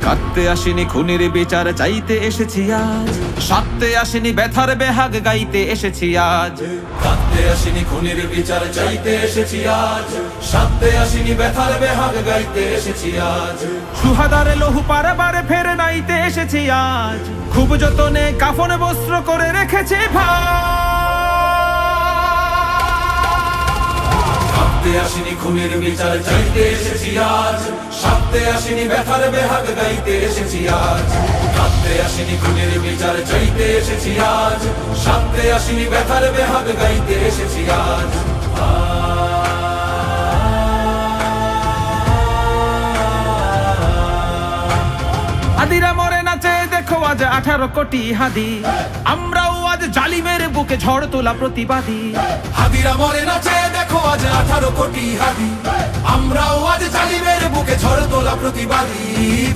কাঁদতে আসিনি খুনির বিচার চাইতে এসেছি আজ, সাথে আসিনি ব্যথার বেহাগ গাইতে এসেছি আজ। কাঁদতে আসিনি খুনির বিচার চাইতে এসেছি আজ, সাথে আসিনি ব্যথার বেহাগ গাইতে এসেছি আজ। সুহাদারে লহু পারাবারে ফেরে নাইতে এসেছি আজ, খুব যতনে কাফন বস্ত্র করে রেখেছি ভাই। কাঁদতে আসিনি খুনির বিচার চাইতে এসেছি আজ, সাথে আসিনি ব্যথার বেহাগ গাইতে এসেছি আজ। কাঁদতে আসিনি খুনির বিচার চাইতে এসেছি আজ, সাথে আসিনি ব্যথার বেহাগ গাইতে এসেছি আজ। হাদিরা মরে নাচে দেখো আজ 18 কোটি হাদি, আমরাও আজ জালিমের বুকে ঝড় তোলা প্রতিবাদী। হাদিরা মরে নাচে দেখো আজ 18 কোটি হাদি, আমরাও আজ জালিমের বুকে ঝড় তোলা প্রতিবাদী।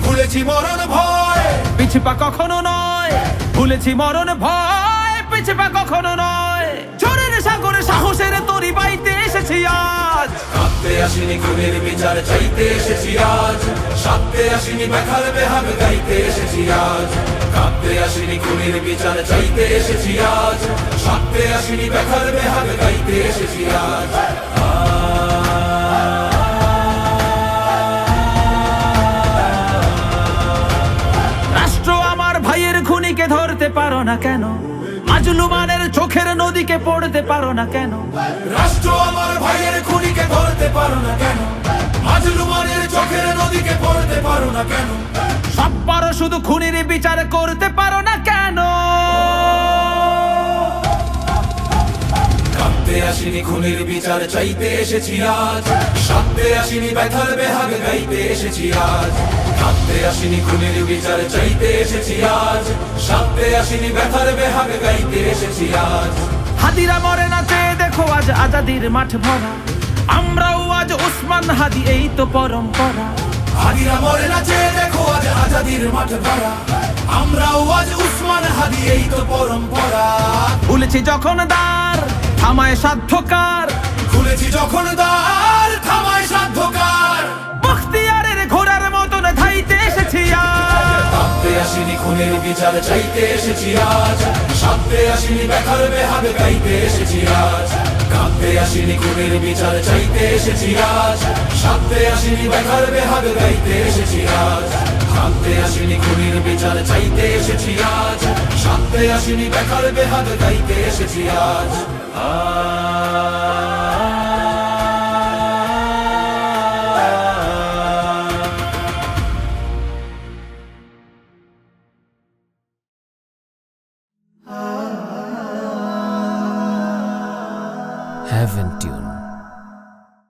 ভুলেছি মরণ ভয়, পিছপা কখনো নয়, ভুলেছি মরণ ভয়, পিছপা কখনো নয়। ঝড়ের সাগরে সাহসের তরি বাইতে এসেছি আজ। কাঁদতে আসিনি খুনের বিচার চাইতে এসেছি আজ, সাথে আসিনি ব্যথার বেহাগ গাইতে এসেছি আজ। কাঁদতে আসিনি খুনের বিচার চাইতে এসেছি আজ, সাথে আসিনি ব্যথার বেহাগ গাইতে এসেছি আজ। রাষ্ট্র আমার ভাইয়ের খুনিকে ধরতে পারো না কেন, মাজলুমানের চোখের নদীকে পড়তে পারো না কেন। রাষ্ট্র আমার ভাইয়ের খুনিকে ধরতে পারো না কেন, মাজলুমানের চোখের নদীকে পড়তে পারো না কেন। সব পারো শুধু খুনির বিচার করতে পারো না কেন। কাঁদতে আসিনি খুনির বিচার চাইতে এসেছি আজ, সাথে আসিনি ব্যথার বেহাগ গাইতে এসেছি আজ। কাঁদতে আসিনি খুনির বিচার চাইতে এসেছি আজ, সাথে আসিনি ব্যথার বেহাগ গাইতে এসেছি আজ। হাদিরা মরে নাচে দেখো আজ আজাদির মাঠ ভরা, আমরাও আজ ওসমান হাদি এই তো পরম্পরা। হাদিরা মরে নাচে দেখো আজ আজাদির মাঠ ভরা, আমরাও আজ ওসমান হাদি এই তো পরম্পরা। ভুলেছি যখন দ্বার থামায় সাধ্যকার, খুলেছি যখন দ্বার থামায় সাধ্যকার। বখতিয়ারের ঘোড়ার মতন ধাইতে এসেছি আজ। কাঁদতে আসিনি খুনের বিচার চাইতে এসেছি আজ, সাথে আসিনি ব্যথার বেহাগ গাইতে এসেছি আজ। কাঁদতে আসিনি খুনের বিচার চাইতে এসেছি আজ, সাথে আসিনি ব্যথার বেহাগ গাইতে এসেছি আজ। কাঁদতে আসিনি খুনের বিচার চাইতে এসেছি আজ, সাথে আসিনি ব্যথার বেহাগ গাইতে এসেছি আজ। Heaven Tune.